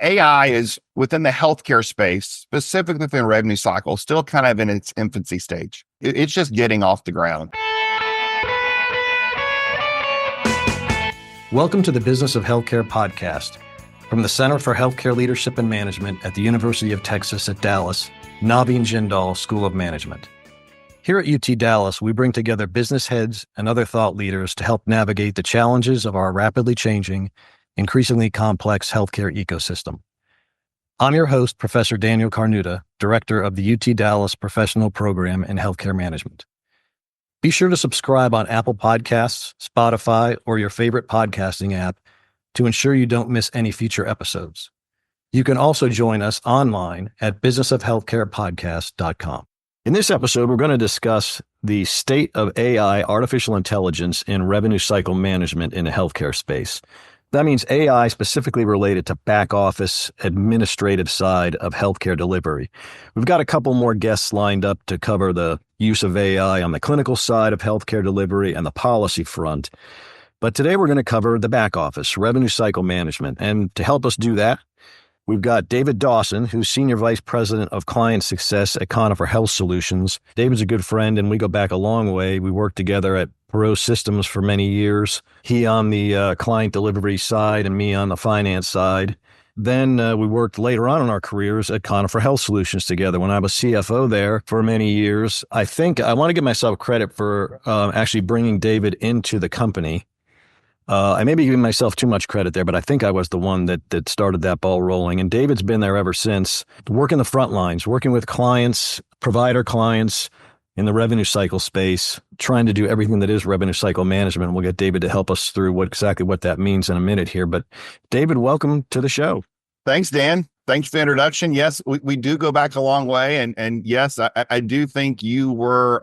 AI is within the healthcare space, specifically within revenue cycle, still kind of in its infancy stage. It's just getting off the ground. Welcome to the Business of Healthcare podcast. From the Center for Healthcare Leadership and Management at the University of Texas at Dallas, Naveen Jindal School of Management. Here at UT Dallas, we bring together business heads and other thought leaders to help navigate the challenges of our rapidly changing, increasingly complex healthcare ecosystem. I'm your host, Professor Dan Karnuta, Director of the UT Dallas Professional Program in Healthcare Management. Be sure to subscribe on Apple Podcasts, Spotify, or your favorite podcasting app to ensure you don't miss any future episodes. You can also join us online at businessofhealthcarepodcast.com. In this episode, we're going to discuss the state of AI, artificial intelligence, in revenue cycle management in the healthcare space. That means AI specifically related to back office administrative side of healthcare delivery. We've got a couple more guests lined up to cover the use of AI on the clinical side of healthcare delivery and the policy front. But today we're going to cover the back office, revenue cycle management. And to help us do that, we've got David Dawson, who's Senior Vice President of Client Success at Conifer Health Solutions. David's a good friend, and we go back a long way. We worked together at Perot Systems for many years. He on the client delivery side and me on the finance side. Then we worked later on in our careers at Conifer Health Solutions together when I was CFO there for many years. I think I want to give myself credit for actually bringing David into the company. I may be giving myself too much credit there, but I think I was the one that started that ball rolling. And David's been there ever since, working the front lines, working with clients, provider clients in the revenue cycle space, trying to do everything that is revenue cycle management. We'll get David to help us through exactly what that means in a minute here. But David, welcome to the show. Thanks, Dan. Thanks for the introduction. Yes, we do go back a long way. And yes, I do think you were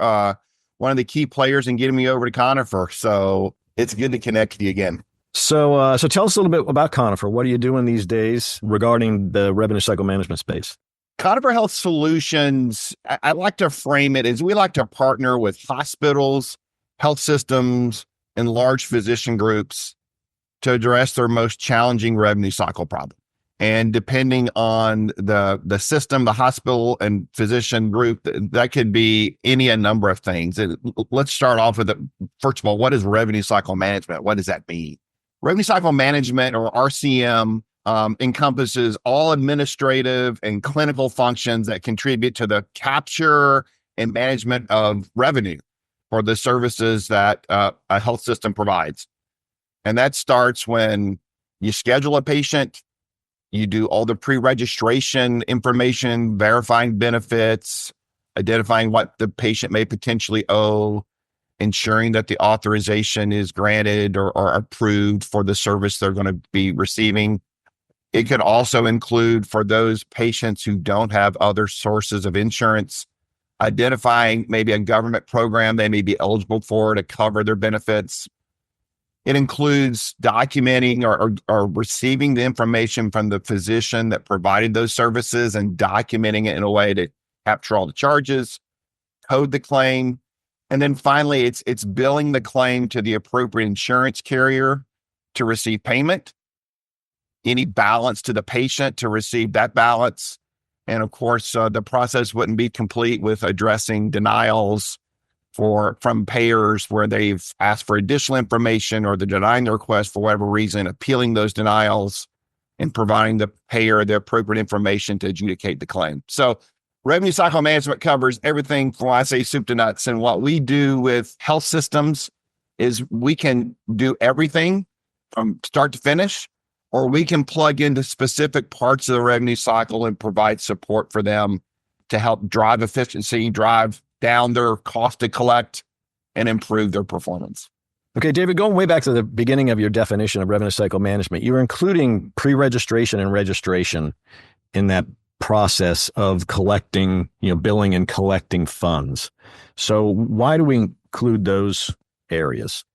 one of the key players in getting me over to Conifer. So it's good to connect with you again. So tell us a little bit about Conifer. What are you doing these days regarding the revenue cycle management space? Conifer Health Solutions, I like to frame it as we like to partner with hospitals, health systems, and large physician groups to address their most challenging revenue cycle problem. And depending on the system, the hospital and physician group, that could be a number of things. Let's start off with first of all, what is revenue cycle management? What does that mean? Revenue cycle management, or RCM, encompasses all administrative and clinical functions that contribute to the capture and management of revenue for the services that a health system provides. And that starts when you schedule a patient, you do all the pre-registration information, verifying benefits, identifying what the patient may potentially owe, ensuring that the authorization is granted or approved for the service they're going to be receiving. It could also include, for those patients who don't have other sources of insurance, identifying maybe a government program they may be eligible for to cover their benefits. It includes documenting or receiving the information from the physician that provided those services and documenting it in a way to capture all the charges, code the claim. And then finally, it's billing the claim to the appropriate insurance carrier to receive payment, any balance to the patient to receive that balance. And of course, the process wouldn't be complete with addressing denials from payers where they've asked for additional information or they're denying the request for whatever reason, appealing those denials and providing the payer the appropriate information to adjudicate the claim. So revenue cycle management covers everything from, I say, soup to nuts. And what we do with health systems is we can do everything from start to finish, or we can plug into specific parts of the revenue cycle and provide support for them to help drive efficiency, drive down their cost to collect, and improve their performance. Okay, David, going way back to the beginning of your definition of revenue cycle management, you're including pre-registration and registration in that process of collecting, billing and collecting funds. So why do we include those areas?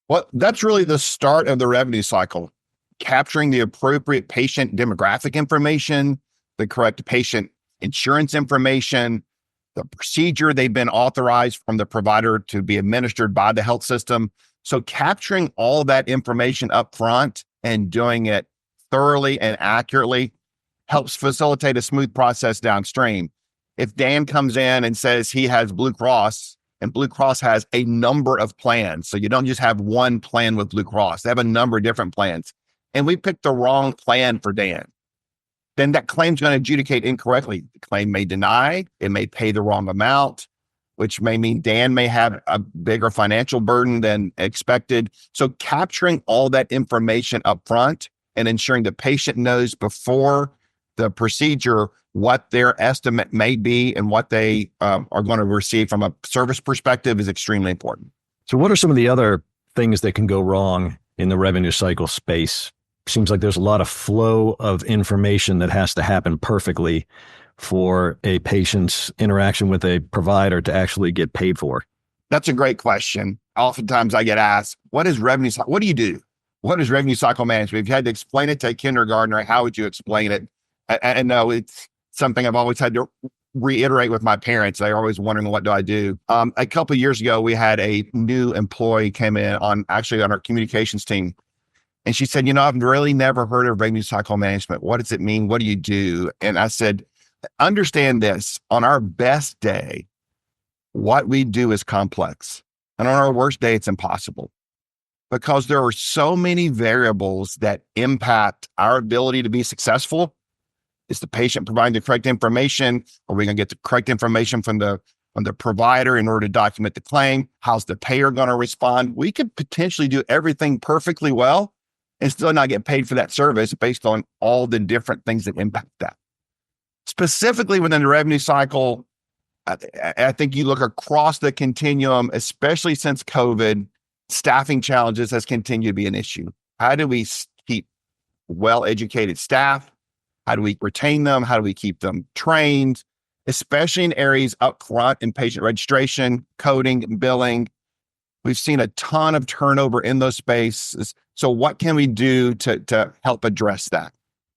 Well, that's really the start of the revenue cycle. Capturing the appropriate patient demographic information, the correct patient insurance information, the procedure they've been authorized from the provider to be administered by the health system. So capturing all that information up front and doing it thoroughly and accurately helps facilitate a smooth process downstream. If Dan comes in and says he has Blue Cross, and Blue Cross has a number of plans, so you don't just have one plan with Blue Cross, they have a number of different plans, and we picked the wrong plan for Dan, then that claim's going to adjudicate incorrectly. The claim may deny, it may pay the wrong amount, which may mean Dan may have a bigger financial burden than expected. So capturing all that information up front and ensuring the patient knows before the procedure what their estimate may be and what they are going to receive from a service perspective is extremely important. So what are some of the other things that can go wrong in the revenue cycle space? Seems like there's a lot of flow of information that has to happen perfectly for a patient's interaction with a provider to actually get paid for. That's a great question. Oftentimes I get asked, what is revenue cycle? What do you do? What is revenue cycle management? If you had to explain it to a kindergartner, how would you explain it? I know it's something I've always had to reiterate with my parents. They're always wondering, what do I do? A couple of years ago, we had a new employee came in on our communications team. And she said, I've really never heard of revenue cycle management. What does it mean? What do you do? And I said, understand this. On our best day, what we do is complex. And on our worst day, it's impossible. Because there are so many variables that impact our ability to be successful. Is the patient providing the correct information? Are we going to get the correct information from the provider in order to document the claim? How's the payer going to respond? We could potentially do everything perfectly well and still not get paid for that service based on all the different things that impact that. Specifically within the revenue cycle, I think you look across the continuum, especially since COVID, staffing challenges has continued to be an issue. How do we keep well-educated staff? How do we retain them? How do we keep them trained, especially in areas up front in patient registration, coding, billing? We've seen a ton of turnover in those spaces. So what can we do to help address that?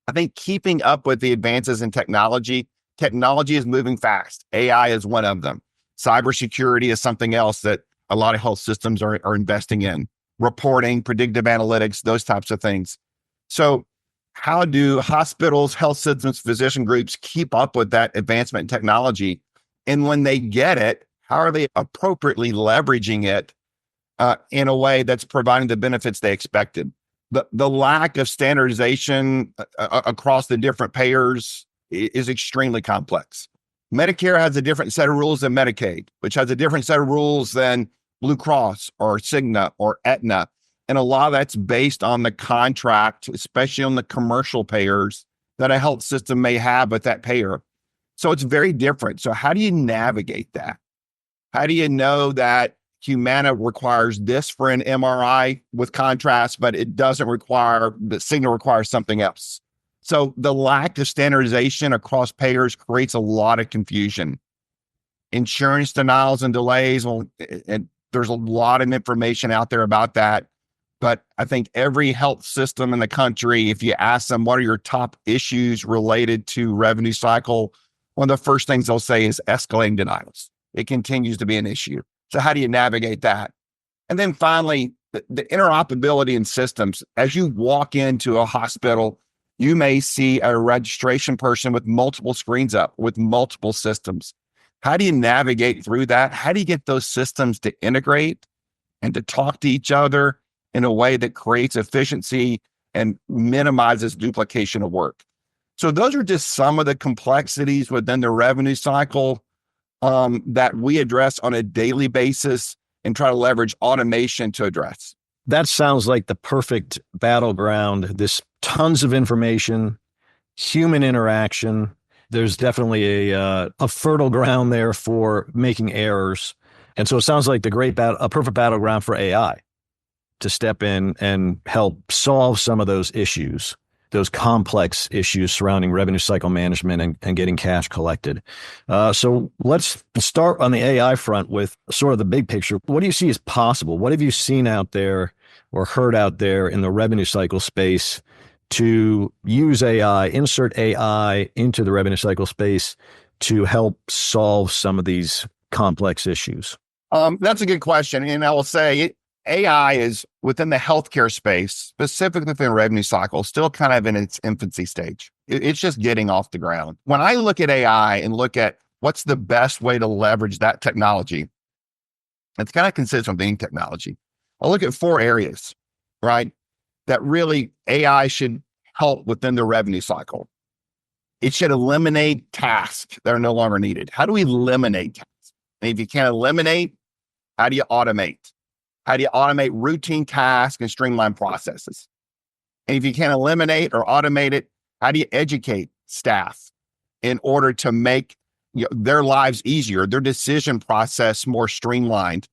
I think keeping up with the advances in technology is moving fast. AI is one of them. Cybersecurity is something else that a lot of health systems are investing in. Reporting, predictive analytics, those types of things. So how do hospitals, health systems, physician groups keep up with that advancement in technology? And when they get it, how are they appropriately leveraging it in a way that's providing the benefits they expected? The lack of standardization across the different payers is extremely complex. Medicare has a different set of rules than Medicaid, which has a different set of rules than Blue Cross or Cigna or Aetna. And a lot of that's based on the contract, especially on the commercial payers that a health system may have with that payer. So it's very different. So how do you navigate that? How do you know that Humana requires this for an MRI with contrast, but it doesn't require, the Cigna requires something else? So the lack of standardization across payers creates a lot of confusion. Insurance denials and delays, and there's a lot of information out there about that. But I think every health system in the country, if you ask them, what are your top issues related to revenue cycle? One of the first things they'll say is escalating denials. It continues to be an issue. So how do you navigate that? And then finally, the interoperability in systems. As you walk into a hospital, you may see a registration person with multiple screens up, with multiple systems. How do you navigate through that? How do you get those systems to integrate and to talk to each other in a way that creates efficiency and minimizes duplication of work? So those are just some of the complexities within the revenue cycle that we address on a daily basis and try to leverage automation to address. That sounds like the perfect battleground. There's tons of information, human interaction. There's definitely a fertile ground there for making errors. And so it sounds like a perfect battleground for AI to step in and help solve some of those issues, those complex issues surrounding revenue cycle management and getting cash collected. So let's start on the AI front with sort of the big picture. What do you see as possible? What have you seen out there or heard out there in the revenue cycle space to use AI, insert AI into the revenue cycle space to help solve some of these complex issues? That's a good question. And I will say AI is within the healthcare space, specifically within revenue cycle, still kind of in its infancy stage. It's just getting off the ground. When I look at AI and look at what's the best way to leverage that technology, it's kind of consistent with any technology. I look at 4 areas, right? That really AI should help within the revenue cycle. It should eliminate tasks that are no longer needed. How do we eliminate tasks? And if you can't eliminate, how do you automate? How do you automate routine tasks and streamline processes? And if you can't eliminate or automate it, how do you educate staff in order to make their lives easier, their decision process more streamlined,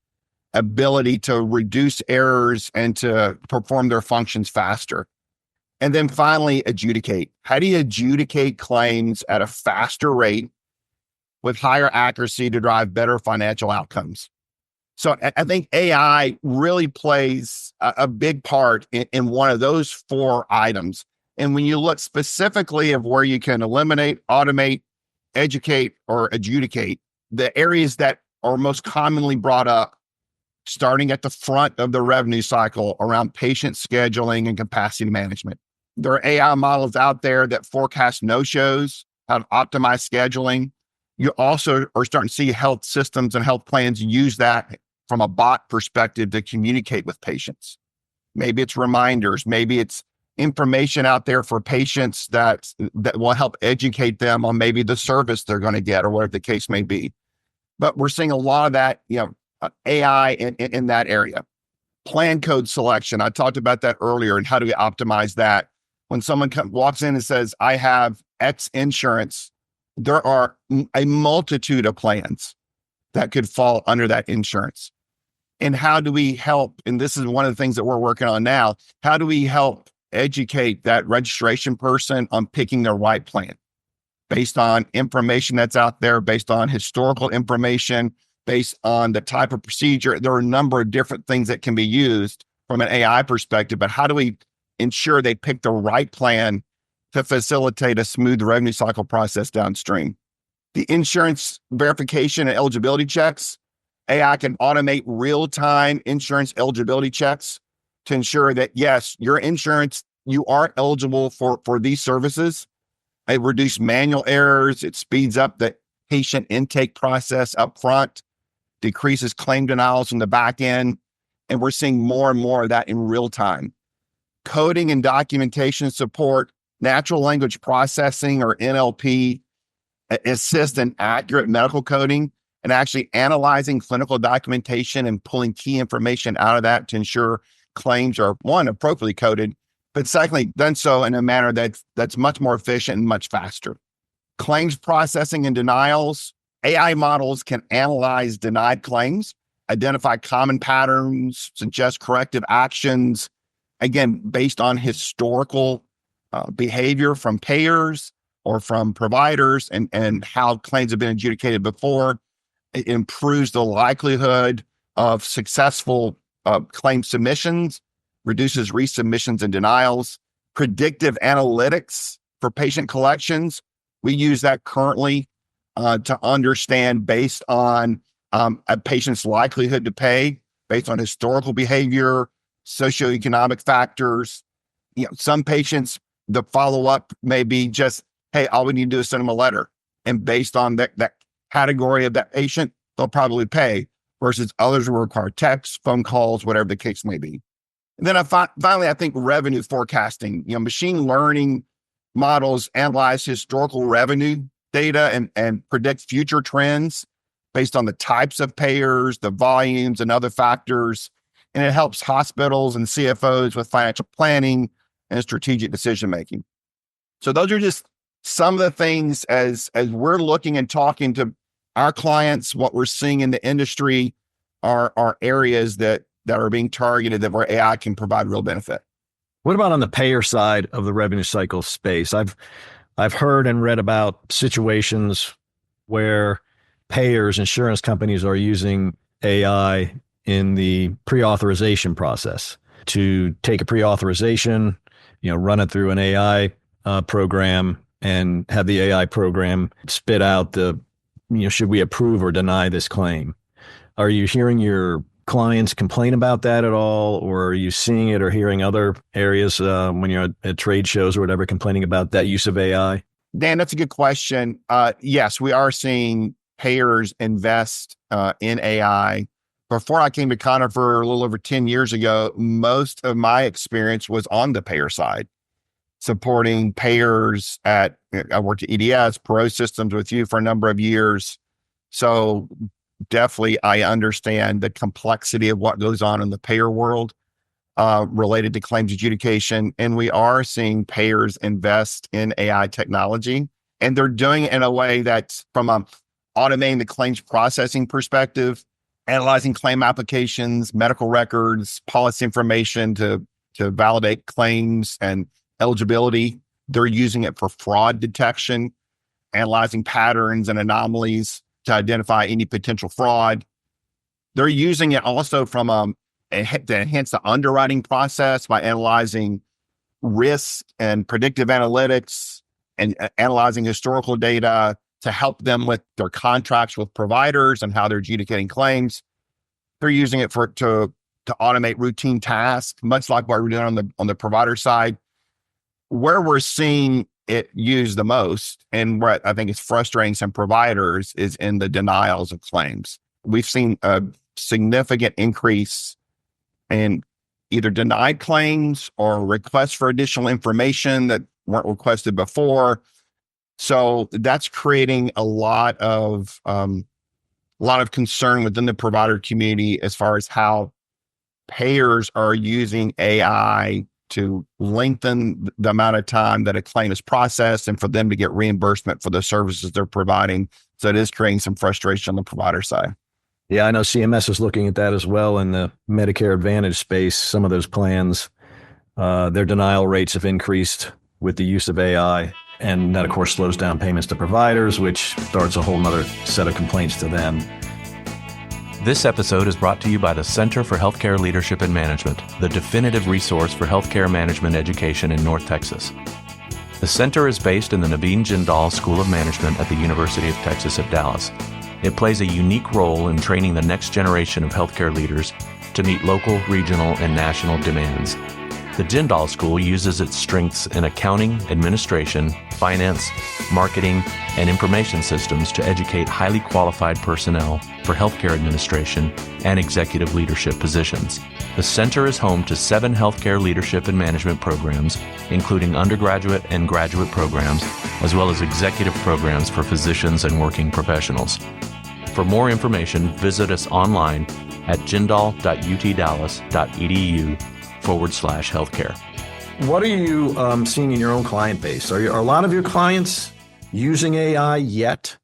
ability to reduce errors and to perform their functions faster? And then finally, adjudicate. How do you adjudicate claims at a faster rate with higher accuracy to drive better financial outcomes? So I think AI really plays a big part in one of those 4 items. And when you look specifically of where you can eliminate, automate, educate, or adjudicate, the areas that are most commonly brought up, starting at the front of the revenue cycle around patient scheduling and capacity management. There are AI models out there that forecast no-shows, how to optimize scheduling. You also are starting to see health systems and health plans use that from a bot perspective to communicate with patients. Maybe it's reminders, maybe it's information out there for patients that will help educate them on maybe the service they're going to get or whatever the case may be. But we're seeing a lot of that, AI in that area. Plan code selection. I talked about that earlier, and how do we optimize that? When someone walks in and says, I have X insurance, there are a multitude of plans that could fall under that insurance. And how do we help? And this is one of the things that we're working on now. How do we help educate that registration person on picking the right plan based on information that's out there, based on historical information, based on the type of procedure? There are a number of different things that can be used from an AI perspective, but how do we ensure they pick the right plan to facilitate a smooth revenue cycle process downstream? The insurance verification and eligibility checks. AI can automate real-time insurance eligibility checks to ensure that, yes, your insurance, you are eligible for these services. It reduces manual errors. It speeds up the patient intake process up front, decreases claim denials in the back end. And we're seeing more and more of that in real time. Coding and documentation support, natural language processing or NLP, assist in accurate medical coding and actually analyzing clinical documentation and pulling key information out of that to ensure claims are, one, appropriately coded, but secondly, done so in a manner that's much more efficient and much faster. Claims processing and denials. AI models can analyze denied claims, identify common patterns, suggest corrective actions, again, based on historical behavior from payers or from providers and how claims have been adjudicated before. It improves the likelihood of successful claim submissions, reduces resubmissions and denials. Predictive analytics for patient collections. We use that currently to understand based on a patient's likelihood to pay, based on historical behavior, socioeconomic factors. Some patients, the follow-up may be just, hey, all we need to do is send them a letter. And based on that category of that patient, they'll probably pay, versus others will require texts, phone calls, whatever the case may be. And then finally, I think revenue forecasting. Machine learning models analyze historical revenue data and predict future trends based on the types of payers, the volumes, and other factors. And it helps hospitals and CFOs with financial planning and strategic decision-making. So those are just some of the things as we're looking and talking to our clients, what we're seeing in the industry are areas that are being targeted that where AI can provide real benefit. What about on the payer side of the revenue cycle space? I've heard and read about situations where payers, insurance companies are using AI in the pre-authorization process to take a pre-authorization, run it through an AI program and have the AI program spit out the, should we approve or deny this claim? Are you hearing your clients complain about that at all? Or are you seeing it or hearing other areas when you're at trade shows or whatever complaining about that use of AI? Dan, that's a good question. Yes, we are seeing payers invest in AI. Before I came to Conifer a little over 10 years ago, most of my experience was on the payer side, supporting payers I worked at EDS, Pro Systems with you for a number of years. So definitely I understand the complexity of what goes on in the payer world related to claims adjudication. And we are seeing payers invest in AI technology, and they're doing it in a way that's from automating the claims processing perspective, analyzing claim applications, medical records, policy information to validate claims and eligibility. They're using it for fraud detection, analyzing patterns and anomalies to identify any potential fraud. They're using it also from to enhance the underwriting process by analyzing risk and predictive analytics and analyzing historical data to help them with their contracts with providers and how they're adjudicating claims. They're using it to automate routine tasks, much like what we're doing on the provider side. Where we're seeing it used the most, and what I think is frustrating some providers, is in the denials of claims. We've seen a significant increase in either denied claims or requests for additional information that weren't requested before. So that's creating a lot of concern within the provider community as far as how payers are using AI to lengthen the amount of time that a claim is processed and for them to get reimbursement for the services they're providing. So it is creating some frustration on the provider side. Yeah, I know CMS is looking at that as well in the Medicare Advantage space. Some of those plans, their denial rates have increased with the use of AI. And that, of course, slows down payments to providers, which starts a whole nother set of complaints to them. This episode is brought to you by the Center for Healthcare Leadership and Management, the definitive resource for healthcare management education in North Texas. The center is based in the Naveen Jindal School of Management at the University of Texas at Dallas. It plays a unique role in training the next generation of healthcare leaders to meet local, regional, and national demands. The Jindal School uses its strengths in accounting, administration, finance, marketing, and information systems to educate highly qualified personnel for healthcare administration and executive leadership positions. The center is home to 7 healthcare leadership and management programs, including undergraduate and graduate programs, as well as executive programs for physicians and working professionals. For more information, visit us online at jindal.utdallas.edu/healthcare. What are you seeing in your own client base? Are a lot of your clients using AI yet,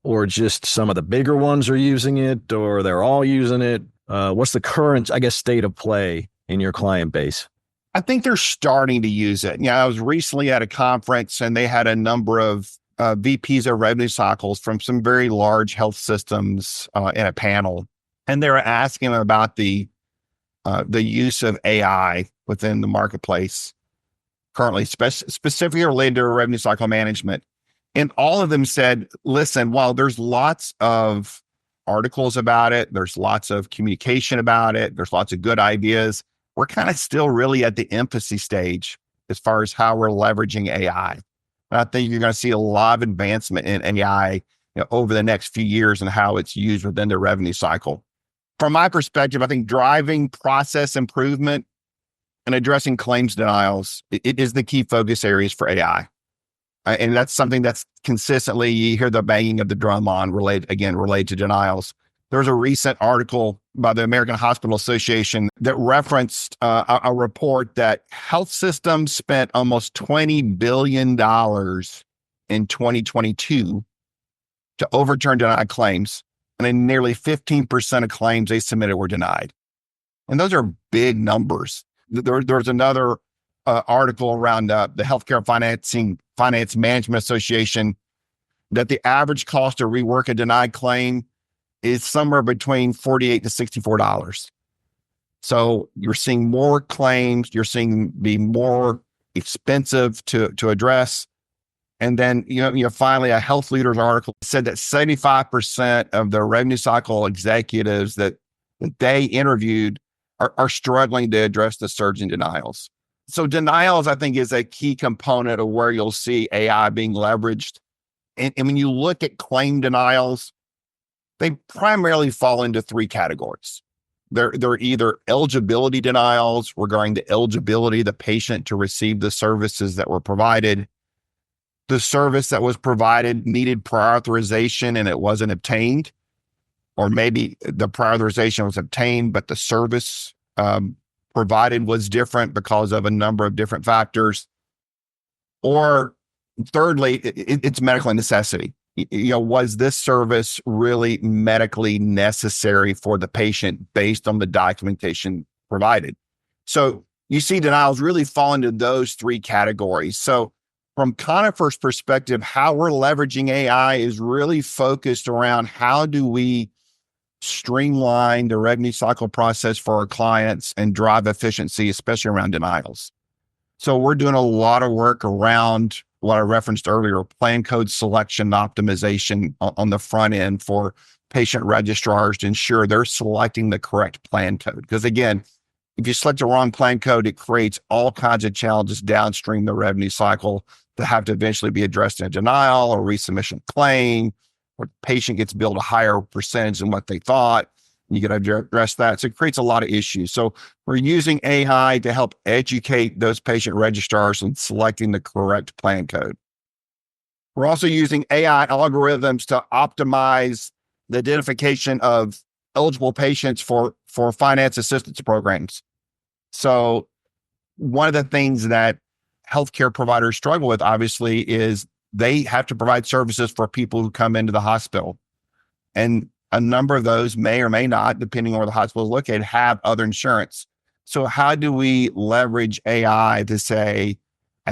or just some of the bigger ones are using it, or they're all using it? What's the current, state of play in your client base? I think they're starting to use it. I was recently at a conference and they had a number of VPs of revenue cycles from some very large health systems in a panel. And they were asking about the use of AI within the marketplace currently, specifically related to revenue cycle management. And all of them said, listen, while there's lots of articles about it, there's lots of communication about it, there's lots of good ideas, we're kind of still really at the infancy stage as far as how we're leveraging AI. And I think you're going to see a lot of advancement in AI over the next few years and how it's used within the revenue cycle. From my perspective, I think driving process improvement and addressing claims denials, it is the key focus areas for AI. And that's something that's consistently, you hear the banging of the drum on related to denials. There's a recent article by the American Hospital Association that referenced a report that health systems spent almost $20 billion in 2022 to overturn denied claims. And then nearly 15% of claims they submitted were denied. And those are big numbers. There's another article around the Healthcare Finance Management Association that the average cost to rework a denied claim is somewhere between $48 to $64. So you're seeing more claims, you're seeing be more expensive to address. And then, finally, a Health Leaders article said that 75% of the revenue cycle executives that that they interviewed are struggling to address the surge in denials. So denials, I think, is a key component of where you'll see AI being leveraged. And when you look at claim denials, they primarily fall into three categories. They're either eligibility denials regarding the eligibility of the patient to receive the services that were provided. The service that was provided needed prior authorization and it wasn't obtained, or maybe the prior authorization was obtained, but the service provided was different because of a number of different factors. Or thirdly, it's medical necessity. Was this service really medically necessary for the patient based on the documentation provided? So you see denials really fall into those three categories. So from Conifer's perspective, how we're leveraging AI is really focused around how do we streamline the revenue cycle process for our clients and drive efficiency, especially around denials. So we're doing a lot of work around what I referenced earlier, plan code selection optimization on the front end for patient registrars to ensure they're selecting the correct plan code. Because again, if you select the wrong plan code, it creates all kinds of challenges downstream the revenue cycle that have to eventually be addressed in a denial or resubmission claim, or the patient gets billed a higher percentage than what they thought. You got to address that. So it creates a lot of issues. So we're using AI to help educate those patient registrars in selecting the correct plan code. We're also using AI algorithms to optimize the identification of eligible patients for finance assistance programs. So one of the things that healthcare providers struggle with, obviously, is they have to provide services for people who come into the hospital. And a number of those may or may not, depending on where the hospital is located, have other insurance. So how do we leverage AI to say,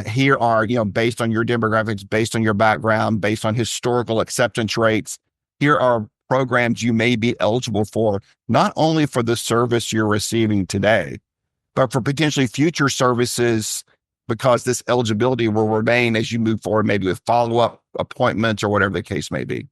here are, based on your demographics, based on your background, based on historical acceptance rates, here are programs you may be eligible for, not only for the service you're receiving today, but for potentially future services, because this eligibility will remain as you move forward, maybe with follow-up appointments or whatever the case may be.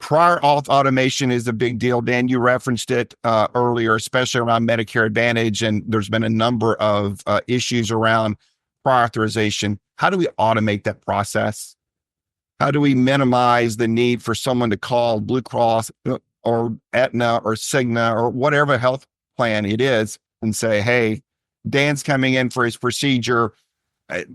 Prior auth automation is a big deal. Dan, you referenced it earlier, especially around Medicare Advantage, and there's been a number of issues around prior authorization. How do we automate that process? How do we minimize the need for someone to call Blue Cross or Aetna or Cigna or whatever health plan it is and say, hey, Dan's coming in for his procedure.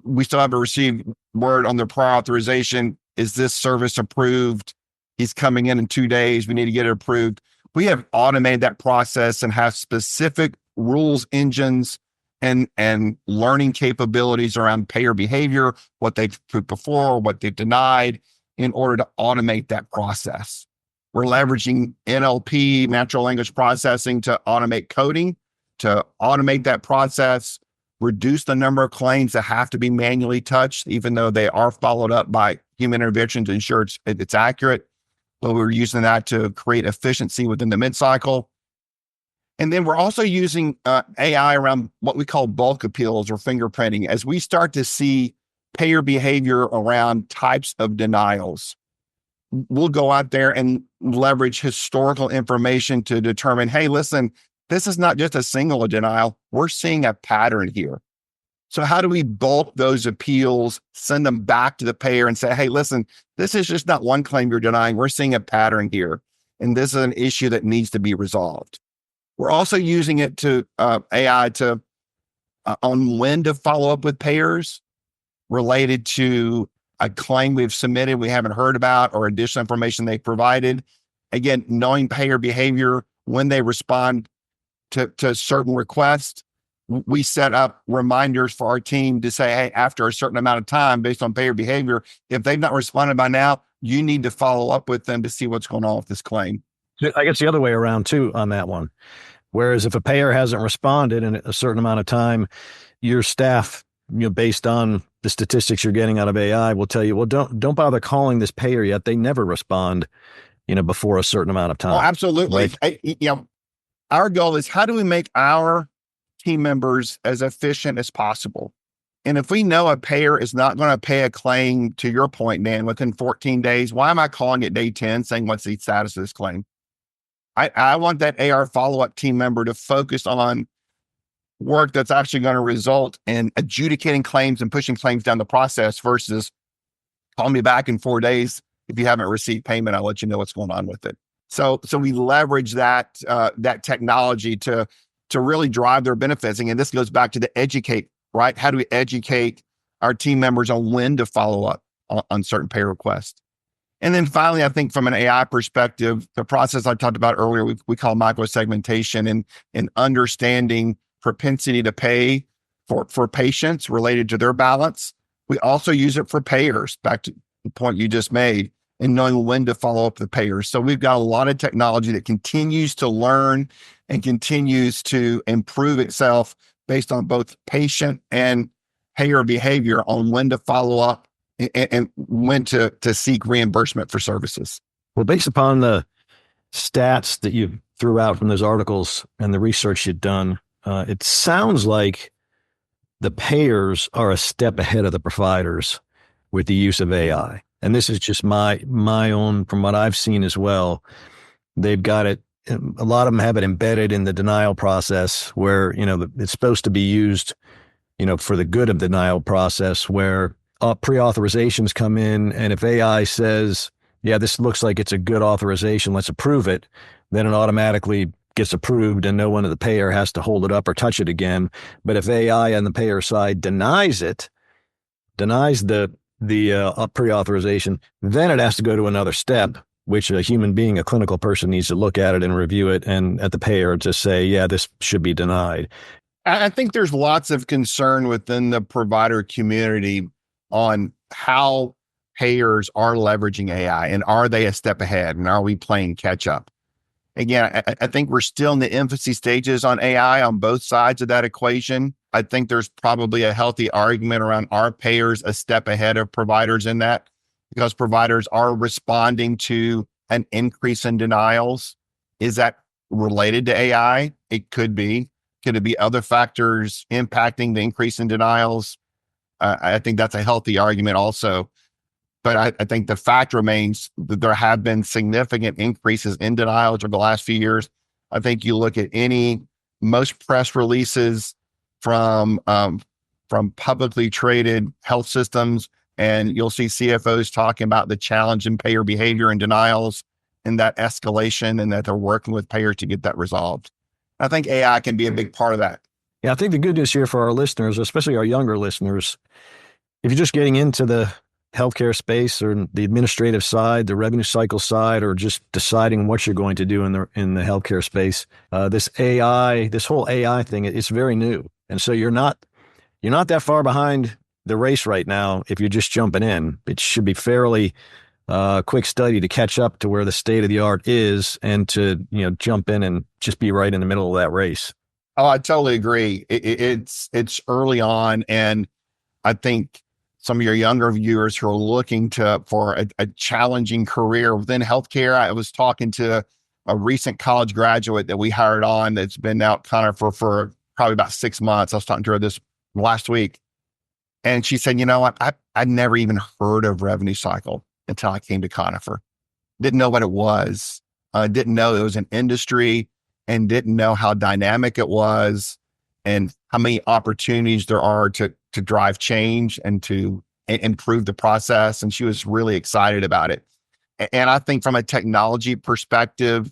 We still have to receive word on the prior authorization. Is this service approved? He's coming in 2 days. We need to get it approved. We have automated that process and have specific rules engines and learning capabilities around payer behavior, what they've put before, what they've denied, in order to automate that process. We're leveraging NLP, natural language processing, to automate coding, to automate that process, reduce the number of claims that have to be manually touched, even though they are followed up by human intervention to ensure it's accurate. But we're using that to create efficiency within the mid-cycle. And then we're also using AI around what we call bulk appeals or fingerprinting. As we start to see payer behavior around types of denials, we'll go out there and leverage historical information to determine, hey, listen, this is not just a single denial. We're seeing a pattern here. So how do we bulk those appeals, send them back to the payer and say, hey, listen, this is just not one claim you're denying. We're seeing a pattern here. And this is an issue that needs to be resolved. We're also using it to AI to on when to follow up with payers related to a claim we've submitted we haven't heard about or additional information they provided. Again, knowing payer behavior, when they respond to certain requests, we set up reminders for our team to say, hey, after a certain amount of time, based on payer behavior, if they've not responded by now, you need to follow up with them to see what's going on with this claim. I guess the other way around too on that one. Whereas if a payer hasn't responded in a certain amount of time, your staff, based on the statistics you're getting out of AI, will tell you, well, don't bother calling this payer yet. They never respond, before a certain amount of time. Oh, absolutely. Right? Our goal is, how do we make our team members as efficient as possible? And if we know a payer is not going to pay a claim, to your point, Dan, within 14 days, why am I calling it day 10 saying, what's the status of this claim? I want that AR follow-up team member to focus on work that's actually going to result in adjudicating claims and pushing claims down the process versus call me back in 4 days. If you haven't received payment, I'll let you know what's going on with it. So we leverage that technology to really drive their benefits. And this goes back to the educate, right? How do we educate our team members on when to follow up on certain pay requests? And then finally, I think from an AI perspective, the process I talked about earlier, we call microsegmentation and understanding propensity to pay for patients related to their balance. We also use it for payers, back to the point you just made, and knowing when to follow up the payers. So we've got a lot of technology that continues to learn and continues to improve itself based on both patient and payer behavior on when to follow up and when to seek reimbursement for services. Well, based upon the stats that you threw out from those articles and the research you've done, it sounds like the payers are a step ahead of the providers with the use of AI. And this is just my own, from what I've seen as well. They've got it. A lot of them have it embedded in the denial process where, it's supposed to be used, for the good of the denial process, where pre-authorizations come in. And if AI says, yeah, this looks like it's a good authorization, let's approve it, then it automatically gets approved and no one of the payer has to hold it up or touch it again. But if AI on the payer side denies the pre-authorization, then it has to go to another step, which a human being, a clinical person, needs to look at it and review it, and at the payer to say, yeah, this should be denied. I think there's lots of concern within the provider community on how payers are leveraging AI, and are they a step ahead, and are we playing catch up? Again, I think we're still in the infancy stages on AI on both sides of that equation. I think there's probably a healthy argument around, are payers a step ahead of providers in that, because providers are responding to an increase in denials. Is that related to AI? It could be. Could it be other factors impacting the increase in denials? I think that's a healthy argument also. But I think the fact remains that there have been significant increases in denials over the last few years. I think you look at most press releases from publicly traded health systems, and you'll see CFOs talking about the challenge in payer behavior and denials and that escalation, and that they're working with payers to get that resolved. I think AI can be a big part of that. Yeah, I think the good news here for our listeners, especially our younger listeners, if you're just getting into the healthcare space or the administrative side, the revenue cycle side, or just deciding what you're going to do in the healthcare space, this whole AI thing, it's very new. And so you're not that far behind the race right now if you're just jumping in. It should be fairly quick study to catch up to where the state of the art is, and to jump in and just be right in the middle of that race. Oh, I totally agree. It's early on, and I think some of your younger viewers who are looking for a challenging career within healthcare. I was talking to a recent college graduate that we hired on that's been out Conifer for probably about 6 months. I was talking to her this last week, and she said, I'd never even heard of revenue cycle until I came to Conifer. Didn't know what it was. Didn't know it was an industry, and didn't know how dynamic it was and how many opportunities there are to drive change and to improve the process. And she was really excited about it. And I think from a technology perspective,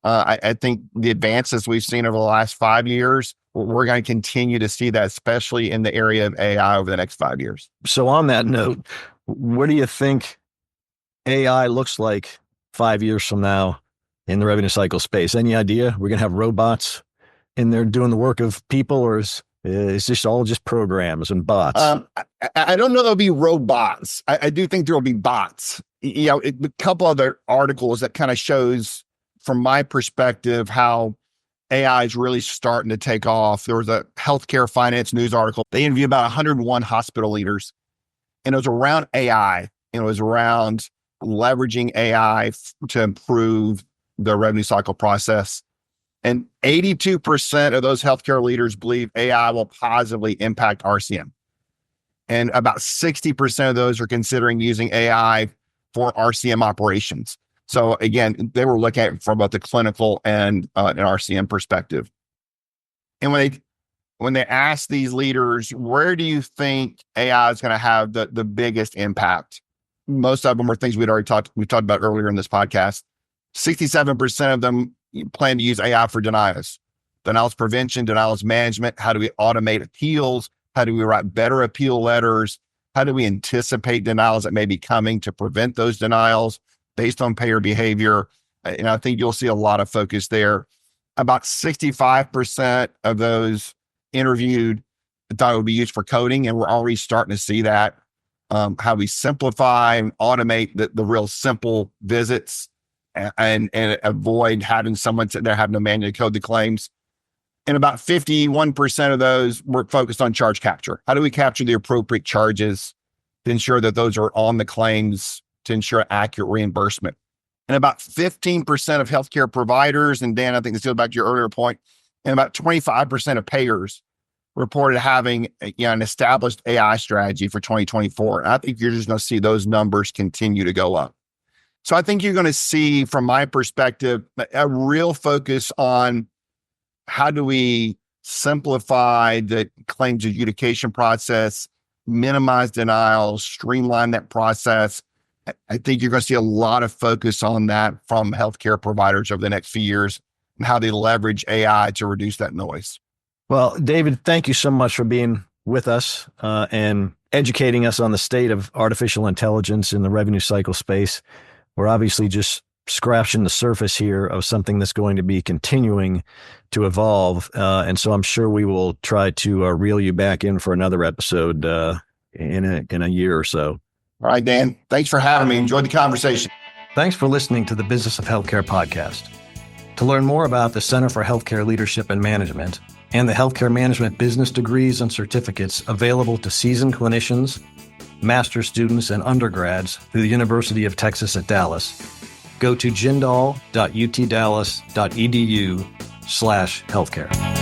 I think the advances we've seen over the last 5 years, we're going to continue to see that, especially in the area of AI over the next 5 years. So on that note, what do you think AI looks like 5 years from now in the revenue cycle space? Any idea? We're going to have robots in there doing the work of people, or is this all just programs and bots? I don't know there'll be robots. I do think there will be bots. A couple other articles that kind of shows, from my perspective, how AI is really starting to take off. There was a healthcare finance news article. They interviewed about 101 hospital leaders, and it was around AI, and it was around leveraging AI to improve the revenue cycle process. And 82% of those healthcare leaders believe AI will positively impact RCM. And about 60% of those are considering using AI for RCM operations. So again, they were looking at it from both the clinical and an RCM perspective. And when they ask these leaders, where do you think AI is going to have the biggest impact? Most of them were things we talked about earlier in this podcast. 67% of them plan to use AI for denials prevention, denials management. How do we automate appeals? How do we write better appeal letters? How do we anticipate denials that may be coming to prevent those denials based on payer behavior? And I think you'll see a lot of focus there. About 65% of those interviewed thought it would be used for coding, and we're already starting to see that. How we simplify and automate the real simple visits and avoid having someone sit there having to manually code the claims. And about 51% of those were focused on charge capture. How do we capture the appropriate charges to ensure that those are on the claims to ensure accurate reimbursement? And about 15% of healthcare providers, and Dan, I think this goes back to your earlier point, and about 25% of payers reported having an established AI strategy for 2024. And I think you're just going to see those numbers continue to go up. So I think you're going to see, from my perspective, a real focus on how do we simplify the claims adjudication process, minimize denials, streamline that process. I think you're going to see a lot of focus on that from healthcare providers over the next few years and how they leverage AI to reduce that noise. Well, David, thank you so much for being with us and educating us on the state of artificial intelligence in the revenue cycle space. We're obviously just scratching the surface here of something that's going to be continuing to evolve. And so I'm sure we will try to reel you back in for another episode in a year or so. All right, Dan, thanks for having me. Enjoyed the conversation. Thanks for listening to the Business of Healthcare podcast. To learn more about the Center for Healthcare Leadership and Management and the healthcare management business degrees and certificates available to seasoned clinicians, master's students, and undergrads through the University of Texas at Dallas, go to jindal.utdallas.edu/healthcare.